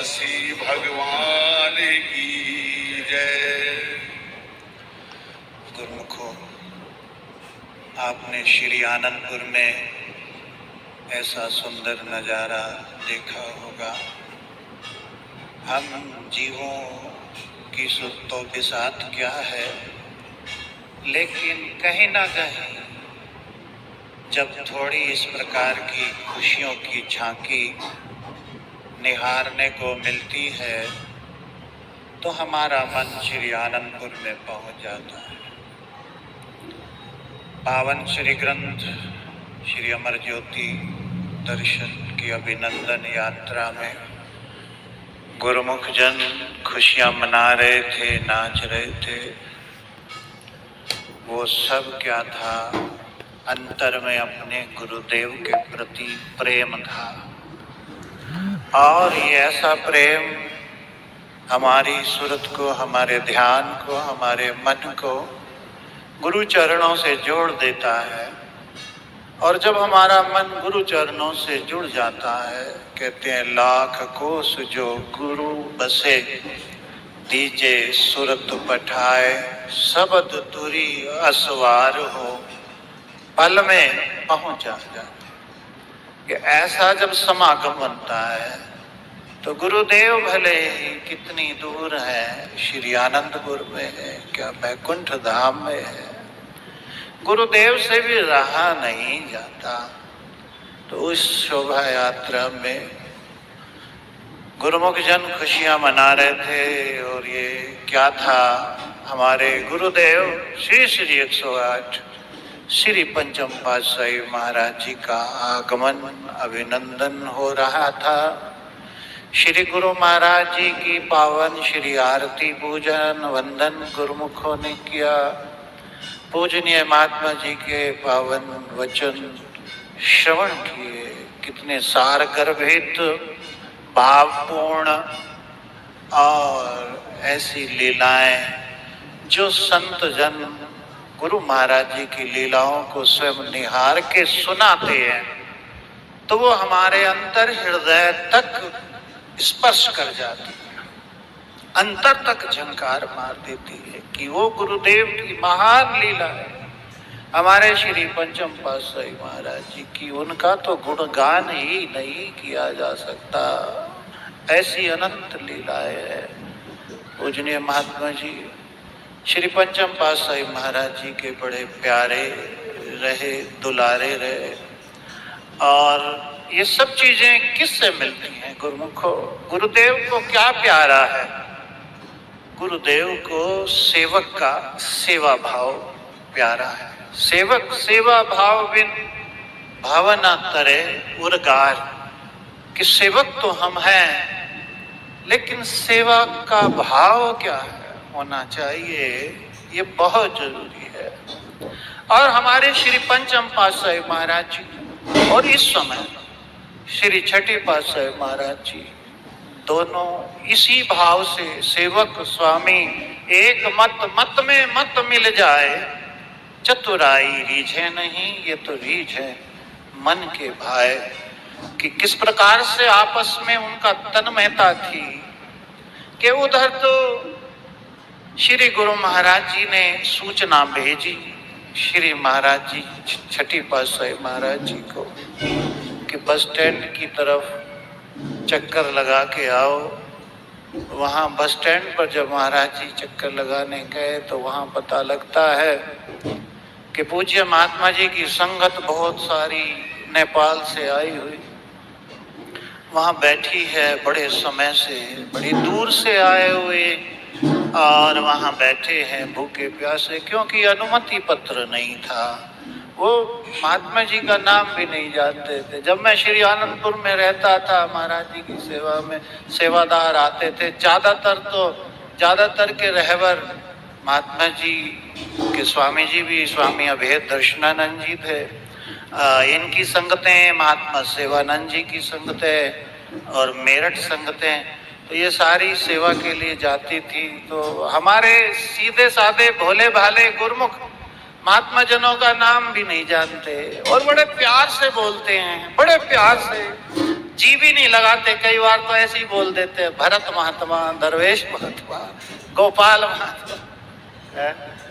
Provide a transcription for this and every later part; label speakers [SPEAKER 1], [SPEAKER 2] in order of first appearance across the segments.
[SPEAKER 1] काशी भगवान की जय।
[SPEAKER 2] गुरुमुखो, आपने श्री आनंदपुर में ऐसा सुंदर नज़ारा देखा होगा। हम जीवों की सुख तो बिसात क्या है, लेकिन कहीं ना कहीं जब थोड़ी इस प्रकार की खुशियों की झांकी निहारने को मिलती है तो हमारा मन श्री आनंदपुर में पहुंच जाता है। पावन श्री ग्रंथ श्री अमर ज्योति दर्शन की अभिनंदन यात्रा में गुरुमुख जन खुशियां मना रहे थे, नाच रहे थे। वो सब क्या था? अंतर में अपने गुरुदेव के प्रति प्रेम था। और ये ऐसा प्रेम हमारी सुरत को, हमारे ध्यान को, हमारे मन को गुरु चरणों से जोड़ देता है। और जब हमारा मन गुरु चरणों से जुड़ जाता है, कहते हैं लाख कोस जो गुरु बसे, दीजे सुरत पठाए, सबद तुरी असवार हो, पल में पहुंच जाता है। कि ऐसा जब समागम बनता है तो गुरुदेव भले ही कितनी दूर है, श्री आनंदपुर में है क्या बैकुंठ धाम में है, गुरुदेव से भी रहा नहीं जाता। तो उस शोभा यात्रा में गुरुमुख जन खुशियां मना रहे थे। और ये क्या था? हमारे गुरुदेव श्री श्री 108 श्री पंचम पातशाही महाराज जी का आगमन, अभिनंदन हो रहा था। श्री गुरु महाराज जी की पावन श्री आरती पूजन वंदन गुरुमुखों ने किया। पूजनीय महात्मा जी के पावन वचन श्रवण किए। कितने सार गर्भित, भावपूर्ण और ऐसी लीलाएं जो संत जन गुरु महाराज जी की लीलाओं को स्वयं निहार के सुनाते हैं तो वो हमारे अंतर हृदय तक स्पर्श कर जाती है, अंतर तक झंकार मार देती है कि वो गुरुदेव की महान लीला है। हमारे श्री पंचम पातशाही महाराज जी की, उनका तो गुणगान ही नहीं किया जा सकता, ऐसी अनंत लीलाएं है। पूजनीय महात्मा जी श्री पंचम पातशाही महाराज जी के बड़े प्यारे रहे, दुलारे रहे। और ये सब चीजें किससे मिलती हैं गुरुमुखो? गुरुदेव को क्या प्यारा है? गुरुदेव को सेवक का सेवा भाव प्यारा है। सेवक सेवा भाव बिन भावना तरे उर्गार। कि सेवक तो हम हैं, लेकिन सेवा का भाव क्या है होना चाहिए, ये बहुत जरूरी है। और हमारे श्री पंचम पातशाही महाराज जी और इस समय श्री छठी पातशाही महाराज जी दोनों इसी भाव से, सेवक स्वामी एक मत, मत में मत मिल जाए, चतुराई रीझे नहीं, ये तो रीझ है मन के भाई। कि किस प्रकार से आपस में उनका तन्मयता थी कि उधर तो श्री गुरु महाराज जी ने सूचना भेजी श्री महाराज जी छठी पातशाही महाराज जी को कि बस स्टैंड की तरफ चक्कर लगा के आओ। वहाँ बस स्टैंड पर जब महाराज जी चक्कर लगाने गए तो वहाँ पता लगता है कि पूज्य महात्मा जी की संगत बहुत सारी नेपाल से आई हुई वहाँ बैठी है, बड़े समय से, बड़ी दूर से आए हुए, और वहाँ बैठे हैं भूखे प्यासे, क्योंकि अनुमति पत्र नहीं था। वो महात्मा जी का नाम भी नहीं जानते थे। जब मैं श्री आनंदपुर में रहता था, महाराज जी की सेवा में सेवादार आते थे, ज्यादातर के रहबर महात्मा जी के स्वामी जी भी स्वामी अभेद दर्शनानंद जी थे। इनकी संगतें, महात्मा सेवानंद जी की संगतें और मेरठ संगतें, तो ये सारी सेवा के लिए जाती थी। तो हमारे सीधे साधे भोले भाले गुरुमुख महात्मा जनों का नाम भी नहीं जानते और बड़े प्यार से बोलते हैं, बड़े प्यार से जी भी नहीं लगाते, कई बार तो ऐसे ही बोल देते हैं, भरत महात्मा, दरवेश महात्मा, गोपाल महात्मा।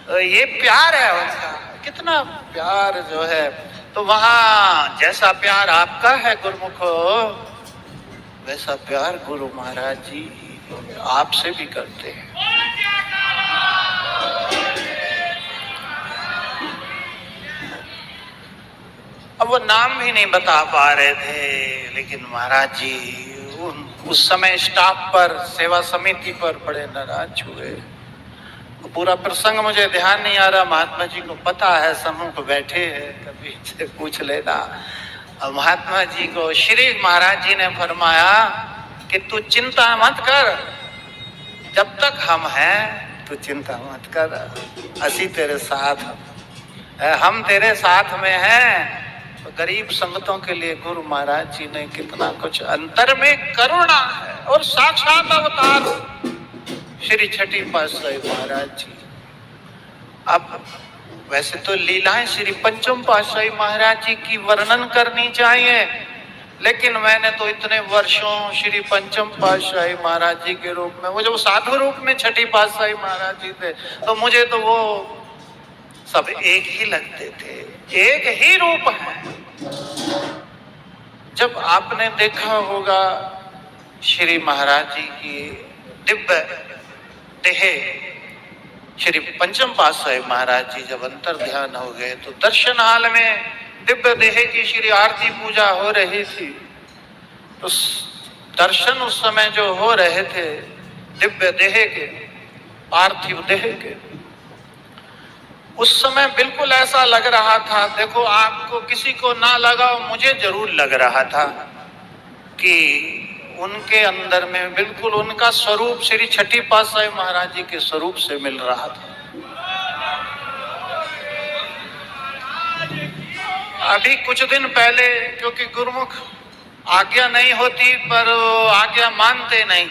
[SPEAKER 2] तो ये प्यार है उनका, कितना प्यार जो है। तो वहां जैसा प्यार आपका है गुरुमुखो, वैसा प्यार गुरु महाराज जी आपसे भी करते हैं। अब वो नाम भी नहीं बता पा रहे थे, लेकिन महाराज जी उस समय स्टाफ पर, सेवा समिति पर बड़े नाराज हुए। पूरा प्रसंग मुझे ध्यान नहीं आ रहा, महात्मा जी को पता है, समूह को बैठे हैं, कभी से पूछ लेना। अब महात्मा जी को श्री महाराज जी ने फरमाया कि तू चिंता मत कर, जब तक हम हैं तू चिंता मत कर, असी तेरे साथ है, हम तेरे साथ में हैं। तो गरीब संगतों के लिए गुरु महाराज जी ने कितना कुछ, अंतर में करुणा है और साक्षात अवतार श्री छठी पातशाही महाराज जी। अब वैसे तो लीलाएं श्री पंचम पातशाही महाराज जी की वर्णन करनी चाहिए, लेकिन मैंने तो इतने वर्षों श्री पंचम पातशाही महाराज जी के रूप में, वो जब साधु रूप में छठी पातशाही महाराज जी थे, तो मुझे तो वो सब एक ही लगते थे, एक ही रूप है। जब आपने देखा होगा श्री महाराज जी की दिव्य देह, श्री पंचम पातशाही महाराज जी जब अंतर ध्यान हो गए, तो दर्शन हाल में दिव्य देह की श्री आरती पूजा हो रही थी। तो दर्शन उस समय जो हो रहे थे दिव्य देह के, पार्थिव देह के, उस समय बिल्कुल ऐसा लग रहा था, देखो आपको किसी को ना लगा, मुझे जरूर लग रहा था कि उनके अंदर में बिल्कुल उनका स्वरूप श्री छठी पातशाही महाराज जी के स्वरूप से मिल रहा था। अभी कुछ दिन पहले, क्योंकि गुरुमुख आज्ञा नहीं होती पर आज्ञा मानते नहीं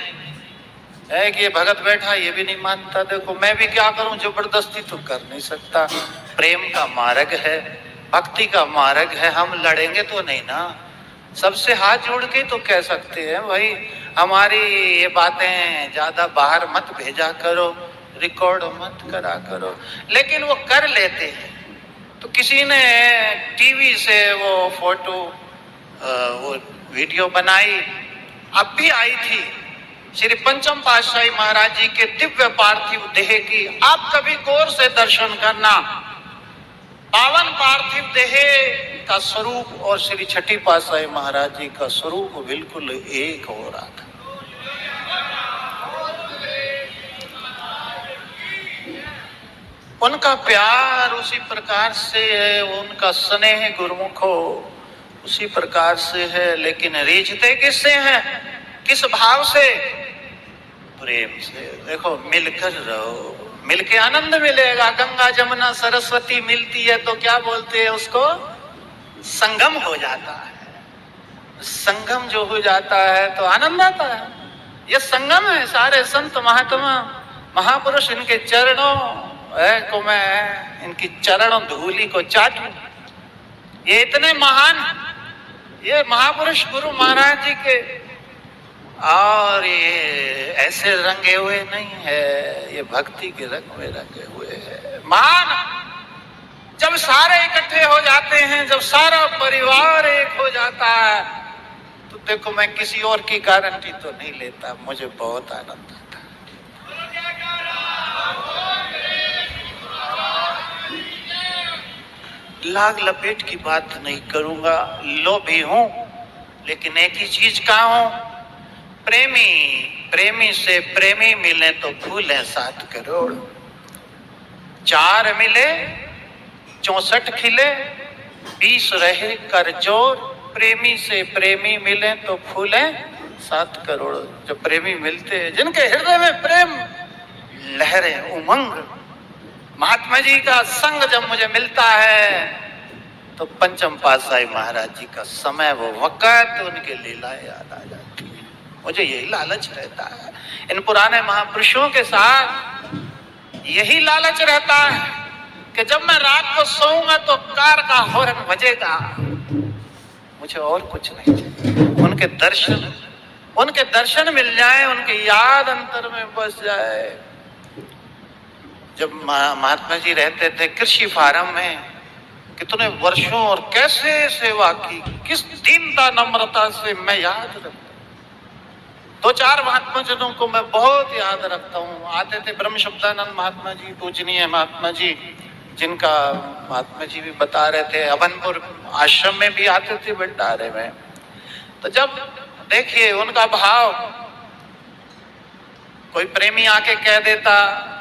[SPEAKER 2] है, कि ये भगत बैठा ये भी नहीं मानता, देखो मैं भी क्या करूं, जबरदस्ती तो कर नहीं सकता, प्रेम का मार्ग है, भक्ति का मार्ग है, हम लड़ेंगे तो नहीं ना, सबसे हाथ जोड़ के तो कह सकते हैं भाई हमारी ये बातें ज्यादा बाहर मत भेजा करो, रिकॉर्ड मत करा करो, लेकिन वो कर लेते हैं। तो किसी ने टीवी से वो फोटो, वो वीडियो बनाई, अब भी आई थी श्री पंचम पातशाही महाराज जी के दिव्य पार्थिव देह की। आप कभी गौर से दर्शन करना, पावन पार्थिव देह का स्वरूप और श्री छठी पातशाही महाराज जी का स्वरूप बिल्कुल एक हो रहा था। उनका प्यार उसी प्रकार से है, उनका स्नेह गुरुमुखो उसी प्रकार से है, लेकिन रीझते किससे हैं, किस भाव से, प्रेम से। देखो मिलकर रहो, मिलके आनंद मिलेगा। गंगा जमुना सरस्वती मिलती है तो क्या बोलते हैं उसको, संगम हो जाता है। संगम जो हो जाता है तो आनंद आता है। ये संगम है, सारे संत महात्मा महापुरुष इनके चरणों को मैं, इनकी चरणों धूली को चाटूं। ये इतने महान, ये महापुरुष गुरु महाराज जी के, और ये ऐसे रंगे हुए नहीं है, ये भक्ति के रंग में रंगे हुए हैं। मान जब सारे इकट्ठे हो जाते हैं, जब सारा परिवार एक हो जाता है, तो देखो मैं किसी और की गारंटी तो नहीं लेता, मुझे बहुत आनंद आता है। लाग लपेट की बात नहीं करूंगा, लोभी हूं, लेकिन एक ही चीज का हूं, प्रेमी। प्रेमी से प्रेमी मिले तो फूले 7 करोड़, 4 मिले 64 खिले, 20 रहे कर जोर। प्रेमी से प्रेमी मिले तो फूले 7 करोड़। जो प्रेमी मिलते हैं, जिनके हृदय में प्रेम लहरे, उमंग, महात्मा जी का संग जब मुझे मिलता है तो पंचम पातशाही महाराज जी का समय, वो वक़्त, उनके लीलाएं याद आ जाती है। मुझे यही लालच रहता है, इन पुराने महापुरुषों के साथ यही लालच रहता है कि जब मैं रात को सोऊंगा तो कार का हॉर्न बजेगा, मुझे और कुछ नहीं चाहिए। उनके दर्शन मिल जाए, उनकी याद अंतर में बस जाए। जब महात्मा जी रहते थे कृषि फार्म में, कितने वर्षों और कैसे सेवा की, किस दीनता नम्रता से मैं याद रखता हूँ। 2-4 महात्मा जनों को मैं बहुत याद रखता हूँ। आते थे ब्रह्म शब्दानंद महात्मा जी, पूजनीय महात्मा जी, जिनका महात्मा जी भी बता रहे थे, अभनपुर आश्रम में भी आते थे भंडारे में। तो जब देखिए उनका भाव, कोई प्रेमी आके कह देता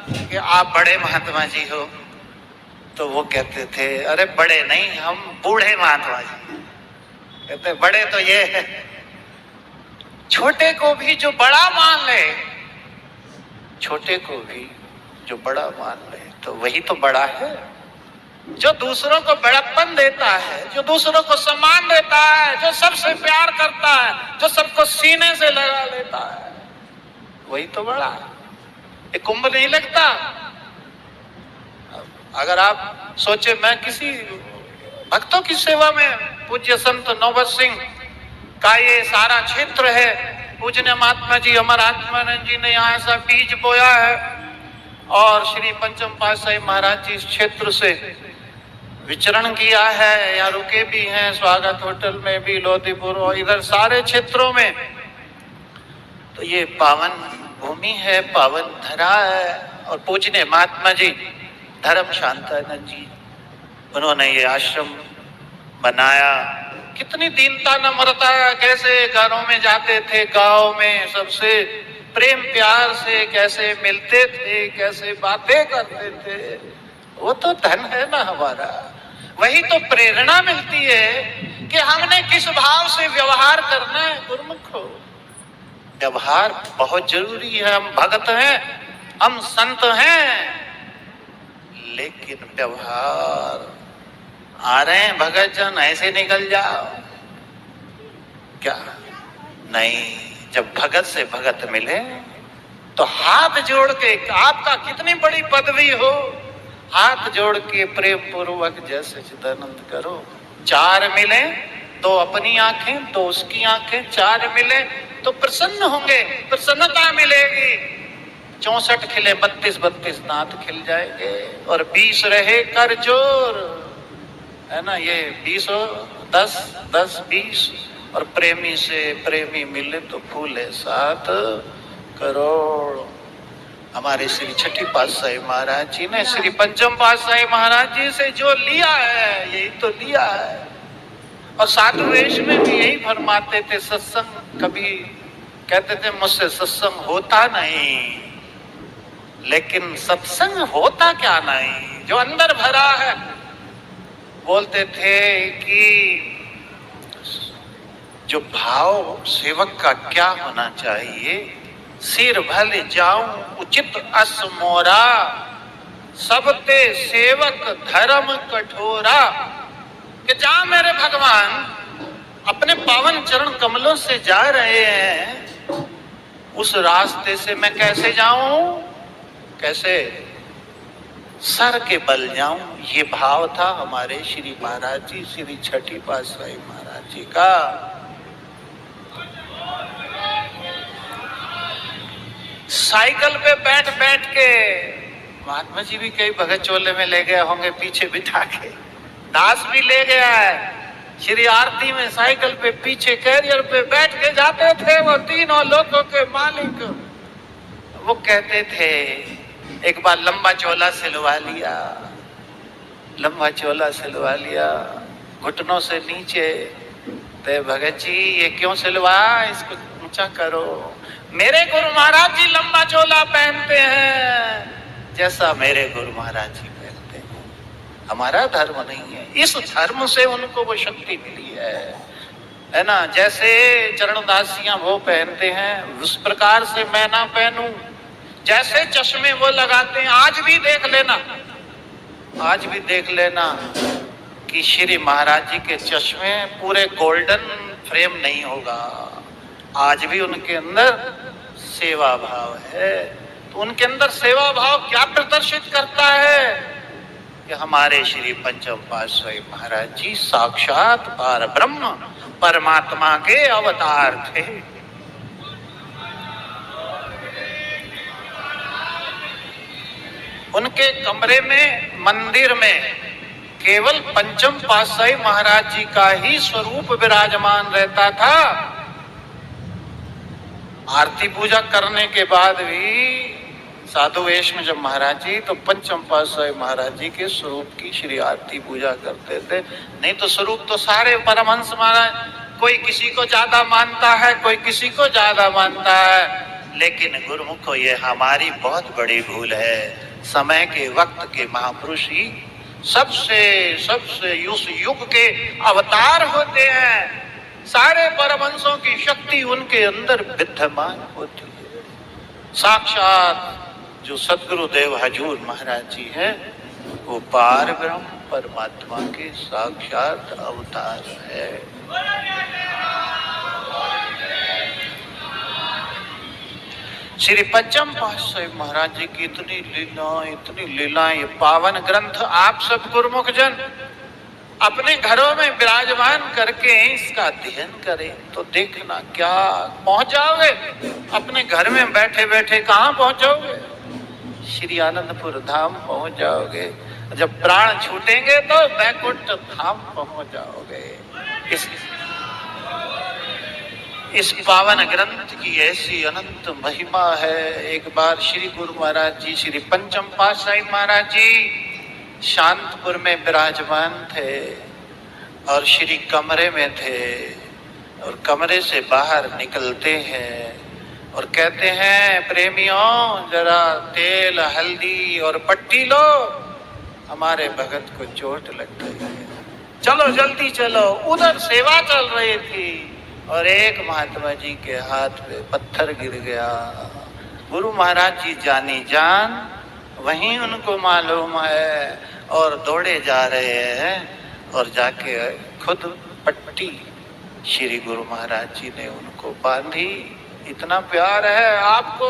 [SPEAKER 2] कि आप बड़े महात्मा जी हो, तो वो कहते थे अरे बड़े नहीं, हम बूढ़े महात्मा जी। कहते बड़े तो ये है, छोटे को भी जो बड़ा मान ले, छोटे को भी जो बड़ा मान ले तो वही तो बड़ा है। जो दूसरों को बड़प्पन देता है, जो दूसरों को सम्मान देता है, जो सबसे प्यार करता है, जो सबको सीने से लगा लेता है, वही तो बड़ा है। ये कुंभ नहीं लगता। अगर आप सोचे मैं किसी भक्तों की सेवा में, पूज्य संत नौबत सिंह का ये सारा क्षेत्र है, पूजनीय महात्मा जी अमर आत्मानंद जी ने यहाँ ऐसा बीज बोया है, और श्री पंचम पातशाही महाराज जी इस क्षेत्र से विचरण किया है या रुके भी हैं, स्वागत होटल में भी, लोधीपुर और इधर सारे क्षेत्रों में। तो ये पावन भूमि है, पावन धरा है। और पूजनीय महात्मा जी धर्म शांतानंद जी, उन्होंने ये आश्रम बनाया। कितनी दीनता नम्रता, कैसे घरों में जाते थे, गांव में सबसे प्रेम प्यार से कैसे मिलते थे, कैसे बातें करते थे। वो तो धन है ना हमारा। वही तो प्रेरणा मिलती है कि हमने किस भाव से व्यवहार करना है। गुरुमुखो, व्यवहार बहुत जरूरी है। हम भक्त हैं, हम संत हैं, लेकिन व्यवहार, आ रहे हैं भगत जन ऐसे निकल जाओ, क्या नहीं। जब भगत से भगत मिले तो हाथ जोड़ के, आपका कितनी बड़ी पदवी हो, हाथ जोड़ के प्रेम पूर्वक जैसे चिदानंद करो। 4 मिले, 2 अपनी आंखें, 2 उसकी आंखें, 4 मिले तो प्रसन्न होंगे, प्रसन्नता मिलेगी। 64 खिले 32 दांत खिल जाएंगे, और 20 रहे कर जोर, है ना। ये 20 हो, 10 20, और प्रेमी से प्रेमी मिले तो फूले 7 करोड़। हमारे श्री छठी पातशाही महाराज जी ने श्री पंचम पातशाही महाराज जी से जो लिया है, यही तो लिया है। और साधु वेश में भी यही फरमाते थे। सत्संग, कभी कहते थे मुझसे सत्संग होता नहीं, लेकिन सत्संग होता क्या नहीं, जो अंदर भरा है। बोलते थे कि जो भाव सेवक का क्या होना चाहिए, सिर भल जाऊं उचित अस मोरा, सबते सेवक धर्म कठोरा। कि जहां मेरे भगवान अपने पावन चरण कमलों से जा रहे हैं, उस रास्ते से मैं कैसे जाऊं, कैसे सर के बल जाऊं। ये भाव था हमारे श्री महाराज जी, श्री छठी पातशाही महाराज जी का। साइकिल पे बैठ बैठ के महात्मा जी भी कई भगत चोले में ले गए होंगे, पीछे बिठा के। दास भी ले गया है। श्री आरती में साइकिल पे पीछे कैरियर पे बैठ के जाते थे वो तीनों लोगों के मालिक। वो कहते थे, एक बार लंबा चोला सिलवा लिया, लंबा चोला सिलवा लिया, घुटनों से नीचे। तो भगत जी ये क्यों सिलवा, इसको ऊंचा करो। मेरे गुरु महाराज जी लंबा चोला पहनते हैं जैसा मेरे गुरु महाराज जी पहनते हैं। हमारा धर्म नहीं है। इस धर्म से उनको वो शक्ति मिली है ना। जैसे चरणदासियां वो पहनते हैं, उस प्रकार से मैं ना पहनूं। जैसे चश्मे वो लगाते हैं, आज भी देख लेना, आज भी देख लेना कि श्री महाराज जी के चश्मे पूरे गोल्डन फ्रेम नहीं होगा। आज भी उनके अंदर सेवा भाव है। तो उनके अंदर सेवा भाव क्या प्रदर्शित करता है कि हमारे श्री पंचम पातशाही महाराज जी साक्षात पार ब्रह्म, परमात्मा के अवतार थे। उनके कमरे में, मंदिर में केवल पंचम पातशाही महाराज जी का ही स्वरूप विराजमान रहता था। आरती पूजा करने के बाद भी साधु वेश में जब महाराज जी, तो पंचम पातशाही महाराज जी के स्वरूप की श्री आरती पूजा करते थे। नहीं तो स्वरूप तो सारे परमहंस महाराज, कोई किसी को ज्यादा मानता है, कोई किसी को ज्यादा मानता है। लेकिन गुरुमुखो, ये हमारी बहुत बड़ी भूल है। समय के वक्त के महापुरुष ही सबसे उस युग के अवतार होते हैं। सारे परमहंसों की शक्ति उनके अंदर विद्यमान होती है। साक्षात जो सद्गुरुदेव हजूर महाराज जी हैं, वो पार ब्रह्म परमात्मा के साक्षात अवतार है। श्री पंचम पातशाही महाराज जी की इतनी लीलाएं, पावन ग्रंथ आप सब गुरुमुख जन अपने घरों में विराजमान करके इसका अध्ययन करें तो देखना क्या पहुंच जाओगे। अपने घर में बैठे बैठे कहाँ पहुंचोगे? श्री आनंदपुर धाम पहुंच जाओगे। जब प्राण छूटेंगे तो वैकुंठ धाम पहुंच जाओगे। इस पावन ग्रंथ की ऐसी अनंत महिमा है। एक बार श्री गुरु महाराज जी, श्री पंचम पातशाही महाराज जी शांतपुर में विराजमान थे और श्री कमरे में थे, और कमरे से बाहर निकलते हैं और कहते हैं, प्रेमियों जरा तेल, हल्दी और पट्टी लो, हमारे भगत को चोट लग गई है, चलो जल्दी चलो। उधर सेवा चल रही थी और एक महात्मा जी के हाथ पे पत्थर गिर गया। गुरु महाराज जी जानी जान वहीं उनको मालूम है और दौड़े जा रहे हैं और जाके खुद पट्टी श्री गुरु महाराज जी ने उनको बांधी। इतना प्यार है आपको,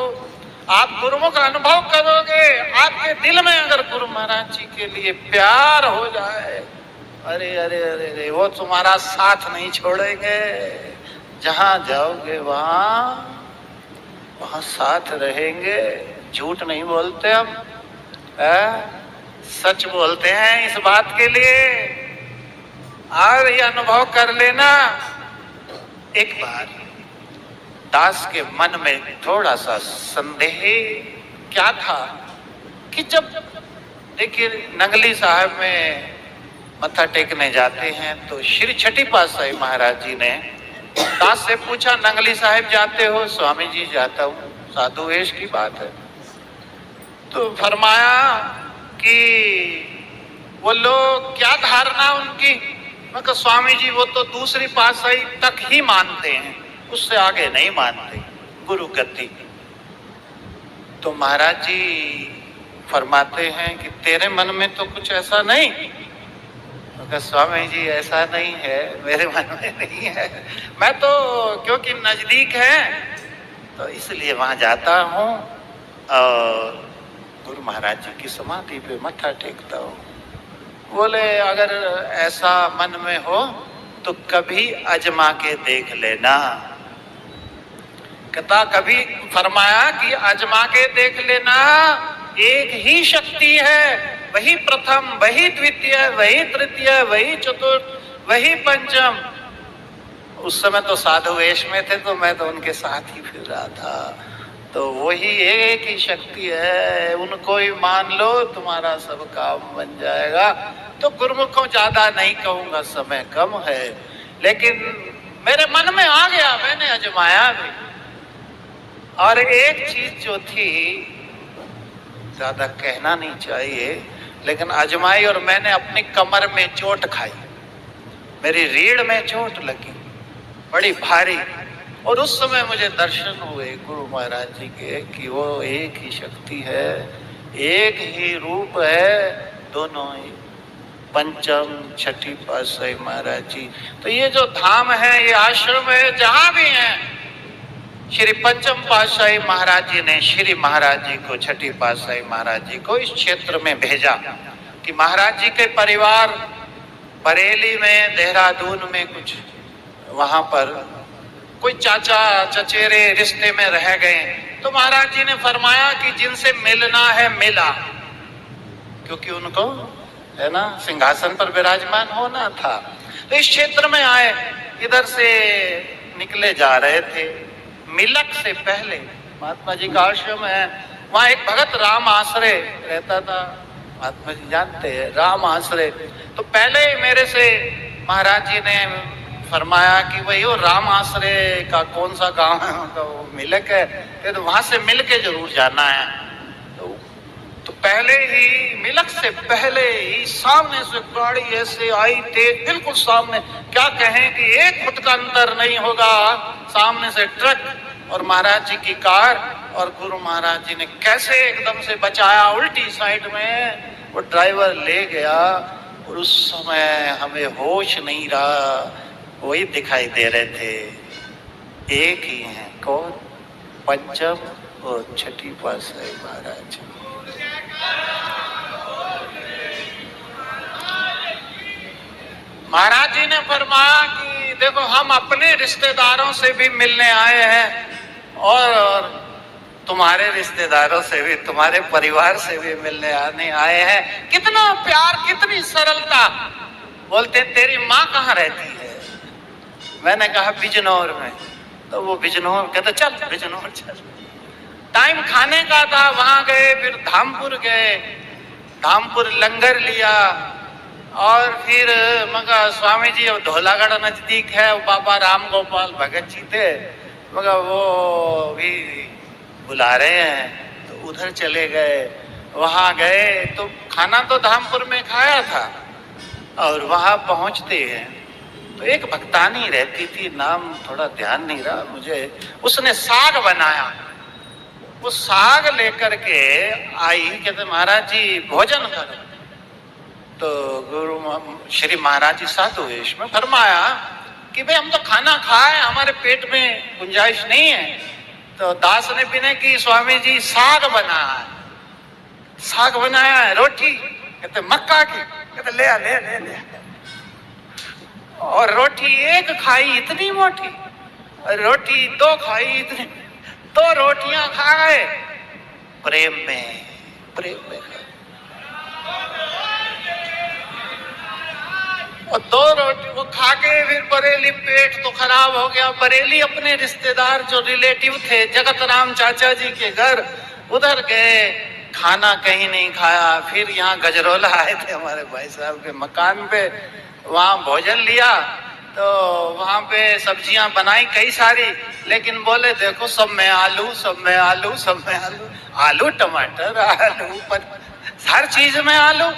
[SPEAKER 2] आप गुरुमुख अनुभव करोगे। आपके दिल में अगर गुरु महाराज जी के लिए प्यार हो जाए, अरे अरे अरे अरे, वो तुम्हारा साथ नहीं छोड़ेंगे। जहां जाओगे वहां साथ रहेंगे। झूठ नहीं बोलते हम, सच बोलते हैं इस बात के लिए। और ये अनुभव कर लेना। एक बार दास के मन में थोड़ा सा संदेह क्या था कि जब देखिए नंगली साहब में मत्था टेकने जाते हैं तो श्री छठी पातशाही महाराज जी ने दास से पूछा, नंगली साहब जाते हो? स्वामी जी जाता हूँ, साधु वेश की बात है। तो फरमाया कि वो लोग क्या धारणा उनकी? मैं कहा स्वामी जी वो तो दूसरी पातशाही तक ही मानते हैं, उससे आगे नहीं मानते गुरु गति। तो महाराज जी फरमाते हैं कि तेरे मन में तो कुछ ऐसा नहीं? मैं स्वामी जी ऐसा नहीं है, मेरे मन में नहीं है। मैं तो क्योंकि नजदीक है तो इसलिए वहां जाता हूँ और गुरु महाराज जी की समाधि पे मत्था टेकता हूँ। बोले अगर ऐसा मन में हो तो कभी अजमा के देख लेना। कहता कभी फरमाया कि अजमा के देख लेना। एक ही शक्ति है, वही प्रथम, वही द्वितीय, वही तृतीय, वही चतुर्थ, वही पंचम। उस समय तो साधु वेश में थे तो मैं तो उनके साथ ही फिर रहा था। तो वही एक ही शक्ति है, उनको ही मान लो, तुम्हारा सब काम बन जाएगा। तो गुरुमुख को ज्यादा नहीं कहूंगा, समय कम है, लेकिन मेरे मन में आ गया, मैंने अजमाया भी। और एक चीज जो थी, ज्यादा कहना नहीं चाहिए, लेकिन अजमाई और मैंने अपनी कमर में चोट खाई, मेरी रीढ़ में चोट लगी बड़ी भारी। और उस समय मुझे दर्शन हुए गुरु महाराज जी के कि वो एक ही शक्ति है, एक ही रूप है, दोनों ही पंचम छठी पातशाही महाराज जी। तो ये जो धाम है, ये आश्रम है, जहां भी है, श्री पंचम पातशाही महाराज जी ने श्री महाराज जी को, छठी पातशाही महाराज जी को इस क्षेत्र में भेजा कि महाराज जी के परिवार बरेली में, देहरादून में कुछ वहां पर कोई चाचा चचेरे रिश्ते में रह गए, तो महाराज जी ने फरमाया कि जिनसे मिलना है मिला, क्योंकि उनको है ना सिंहासन पर विराजमान होना था। तो इस क्षेत्र में आए, इधर से निकले जा रहे थे, मिलक से पहले महात्मा जी का आश्रम है, वहां एक भगत राम आश्रय रहता था, महात्मा जी जानते हैं राम आश्रय। तो पहले मेरे से महाराज जी ने फरमाया कि वही वो राम आश्रय का कौन सा गांव है, तो वो मिलक है, तो वहां से मिल के जरूर जाना है। तो पहले ही मिलक से पहले ही सामने से गाड़ी ऐसे आई तेज, बिल्कुल सामने, क्या कहें कि एक फुट का अंतर नहीं होगा, सामने से ट्रक और महाराज जी की कार, और गुरु महाराज जी ने कैसे एकदम से बचाया, उल्टी साइड में वो ड्राइवर ले गया, और उस समय हमें होश नहीं रहा, वही दिखाई दे रहे थे, एक ही हैं, कौन? पंचम और छठी पातशाही महाराज। महाराज जी ने फरमाया कि देखो हम अपने रिश्तेदारों से भी मिलने आए हैं, और तुम्हारे रिश्तेदारों से भी, तुम्हारे परिवार से भी मिलने आए हैं। कितना प्यार, कितनी सरलता। बोलते तेरी माँ कहाँ रहती है? मैंने कहा बिजनौर में। तो वो बिजनौर, कहते चल बिजनौर चल। टाइम खाने का था, वहां गए, फिर धामपुर गए, धामपुर लंगर लिया, और फिर मगर स्वामी जी धौलागढ़ नजदीक है, बाबा राम गोपाल भगत जी थे, मगर वो भी बुला रहे हैं, तो उधर चले गए। वहां गए तो खाना तो धामपुर में खाया था, और वहां पहुंचते हैं तो एक भक्तानी रहती थी, नाम थोड़ा ध्यान नहीं रहा मुझे, उसने साग बनाया। वो साग लेकर के आई, कहते महाराज जी भोजन करो। तो गुरु श्री महाराज जी साधु वेश में फरमाया कि भाई हम तो खाना खाए, हमारे पेट में गुंजाइश नहीं है। तो दास ने विनय की, स्वामी जी साग बना है। साग बनाया है, रोटी, कहते मक्का की, कहते ले आ, ले ले ले। और रोटी एक खाई इतनी मोटी, और रोटी दो खाई इतनी, दो रोटियां खा गए, प्रेम में और दो रोटी वो खा के फिर बरेली, पेट तो खराब हो गया। बरेली अपने रिश्तेदार जो रिलेटिव थे जगत राम चाचा जी के घर, उधर गए, खाना कहीं नहीं खाया। फिर यहाँ गजरोला आए थे हमारे भाई साहब के मकान पे, वहाँ भोजन लिया। तो वहाँ पे सब्जियां बनाई कई सारी, लेकिन बोले देखो सब में आलू, सब में आलू, सब में आलू, आलू टमाटर, आलू पर हर चीज में आलू,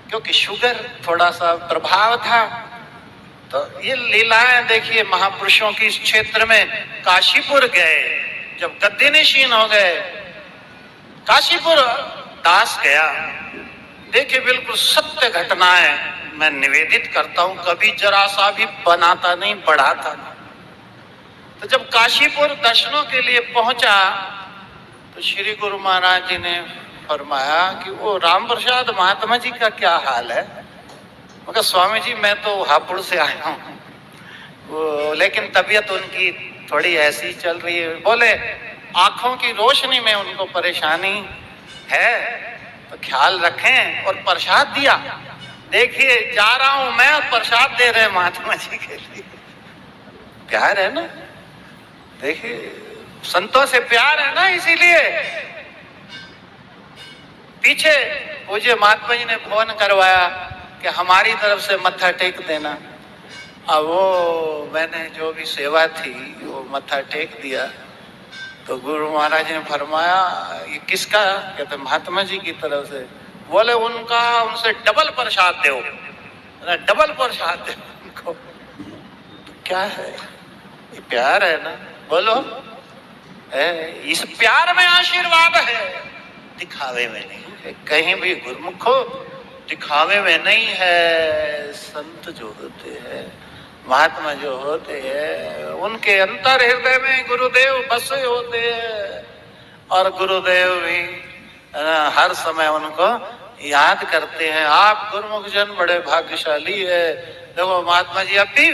[SPEAKER 2] क्योंकि शुगर थोड़ा सा प्रभाव था। तो ये लीलाएं देखिए महापुरुषों की। इस क्षेत्र में काशीपुर गए, जब गद्दीनशीन हो गए, काशीपुर दास गया, देखिए बिल्कुल सत्य घटनाएं मैं निवेदित करता हूं, कभी जरा सा भी बनाता नहीं, बढ़ाता नहीं। तो जब काशीपुर दर्शनों के लिए पहुंचा तो श्री गुरु महाराज जी ने फरमाया कि वो राम प्रसाद महात्मा जी का क्या हाल है? मगर स्वामी जी मैं तो हापुड़ से आया हूँ, वो लेकिन तबीयत उनकी थोड़ी ऐसी चल रही है। बोले आंखों की रोशनी में उनको परेशानी है, तो ख्याल रखें। और प्रसाद दिया, देखिए जा रहा हूं मैं और प्रसाद दे रहे महात्मा जी के लिए। प्यार है ना, देखिए संतों से प्यार है ना, इसीलिए पीछे पूज्य महात्मा जी ने फोन करवाया कि हमारी तरफ से मत्था टेक देना। अब वो मैंने जो भी सेवा थी वो मत्था टेक दिया। तो गुरु महाराज ने फरमाया ये किसका? कहते महात्मा जी की तरफ से। बोले उनका, उनसे डबल प्रसाद दो, डबल प्रसाद दो उनको। तो क्या है ये? प्यार है ना, बोलो। इस प्यार में आशीर्वाद है, दिखावे में नहीं है। कहीं भी गुरमुखो दिखावे में नहीं है। संत जो होते हैं, महात्मा जो होते हैं, उनके अंतर हृदय में गुरुदेव बसे होते हैं, और गुरुदेव भी हर समय उनको याद करते हैं। आप गुरुमुख जन बड़े भाग्यशाली है। देखो महात्मा जी अब भी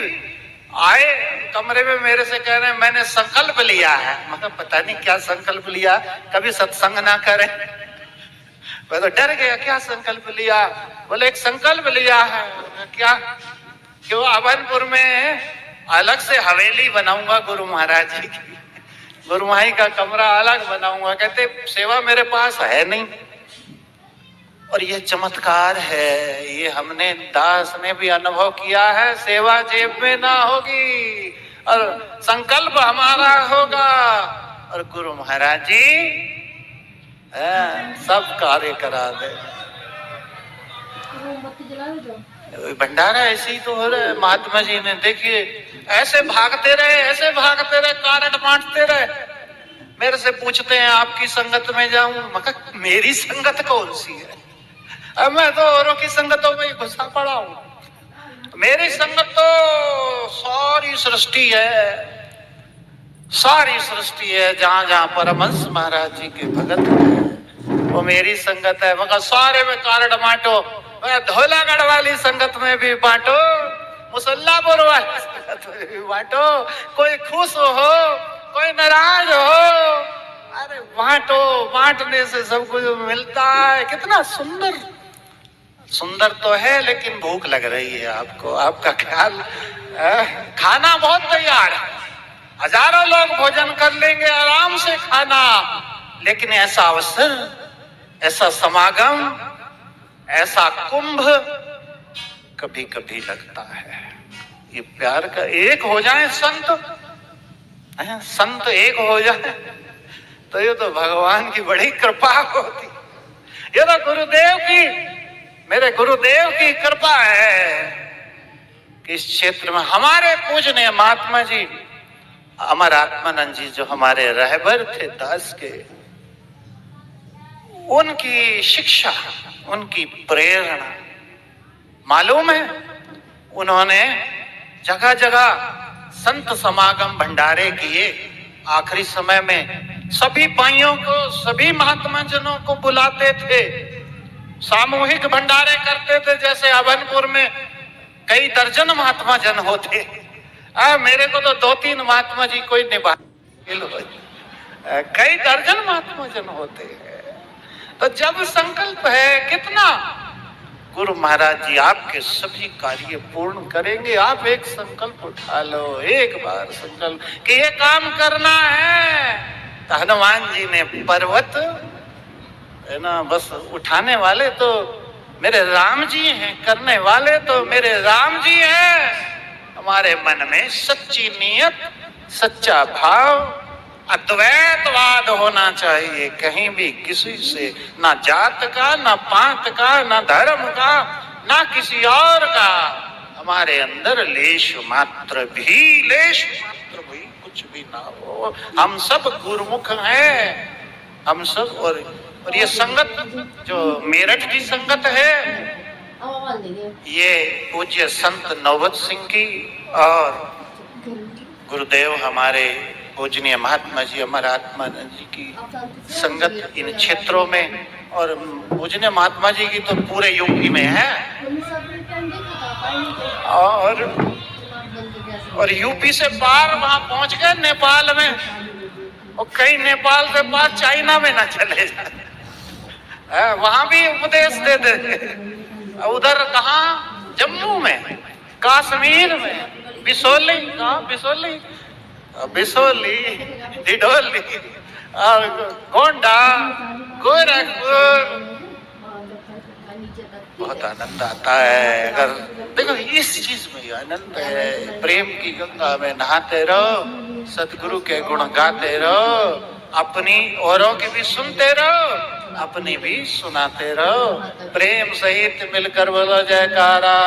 [SPEAKER 2] आए कमरे में मेरे से कह रहे हैं मैंने संकल्प लिया है। मतलब पता नहीं क्या संकल्प लिया, कभी सत्संग ना करें। मैं तो डर गया, क्या संकल्प लिया? बोले एक संकल्प लिया है। क्या? क्यों? अभनपुर में अलग से हवेली बनाऊंगा गुरु महाराज जी की, गुरु माई का कमरा अलग बनाऊंगा। कहते सेवा मेरे पास है नहीं। और ये चमत्कार है, ये हमने दास ने भी अनुभव किया है। सेवा जेब में ना होगी और संकल्प हमारा होगा, और गुरु महाराज जी सब कार्य करा दे। भंडारा ऐसे ही तो हो रहा है। महात्मा जी ने देखिए ऐसे भागते रहे, कार्ड बांटते रहे। मेरे से पूछते हैं आपकी संगत में जाऊं? मगर मेरी संगत कौन सी है? अब मैं तो औरों की संगतों में घुसा पड़ा हूं। मेरी संगत तो सारी सृष्टि है, सारी सृष्टि है। जहां जहां परमहंस महाराज जी के भगत है वो मेरी संगत है। मगर सारे में कार्ड बांटो, धौलागढ़ वाली संगत में भी बांटो, मुसल्लापुर वाली संगत में भी बांटो। कोई खुश हो, कोई नाराज हो, अरे बांटो। बांटने से सब कुछ मिलता है। कितना सुंदर सुंदर तो है, लेकिन भूख लग रही है आपको। आपका ख्याल, खाना बहुत तैयार है, हजारों लोग भोजन कर लेंगे आराम से खाना, लेकिन ऐसा अवसर, ऐसा समागम, ऐसा कुंभ कभी कभी लगता है। ये प्यार का एक हो जाए संत एक हो जाए तो ये तो भगवान की बड़ी कृपा होती। ये तो गुरुदेव की, मेरे गुरुदेव की कृपा है कि इस क्षेत्र में हमारे पूजनीय महात्मा जी अमर आत्मानंद जी, जो हमारे रहबर थे दास के, उनकी शिक्षा, उनकी प्रेरणा मालूम है। उन्होंने जगह जगह संत समागम भंडारे किए। आखिरी समय में सभी भाइयों को, सभी महात्मा जनों को बुलाते थे, सामूहिक भंडारे करते थे। जैसे अभनपुर में कई दर्जन महात्मा जन होते, मेरे को तो 2-3 महात्मा जी कोई निभा, कई दर्जन महात्मा जन होते हैं। तो जब संकल्प है, कितना गुरु महाराज जी आपके सभी कार्य पूर्ण करेंगे। आप एक संकल्प उठा लो, एक बार संकल्प कि ये काम करना है। तो हनुमान जी ने पर्वत, है ना, बस उठाने वाले तो मेरे राम जी हैं, करने वाले तो मेरे राम जी हैं। हमारे मन में सच्ची नीयत, सच्चा भाव, अद्वैतवाद होना चाहिए। कहीं भी किसी से ना जात का, ना पात का, ना धर्म का, ना किसी और का हमारे अंदर लेश मात्र भी कुछ भी ना हो। हम सब गुरुमुख हैं, हम सब। और ये संगत जो मेरठ की संगत है, ये पूज्य संत नौबत सिंह की और गुरुदेव हमारे पूजनीय महात्मा जी अमर आत्मानंद जी की संगत इन क्षेत्रों में। और पूजनीय महात्मा जी की तो पूरे यूपी में है, और यूपी से पार वहां पहुंच गए नेपाल में, और कई नेपाल से पार चाइना में ना चले जाए, वहां भी उपदेश दे दे। उधर कहाँ? जम्मू में, कश्मीर में, बिसोली, कहाँ? बिसोली, डिडोली और गोंडा, गोरखपुर। बहुत आनंद आता है। अगर देखो इस चीज में आनंद है। प्रेम की गंगा में नहाते रहो, सतगुरु के गुण गाते रहो, अपनी औरों की भी सुनते रहो, अपनी भी सुनाते रहो। प्रेम सहित मिलकर बोलो जयकारा।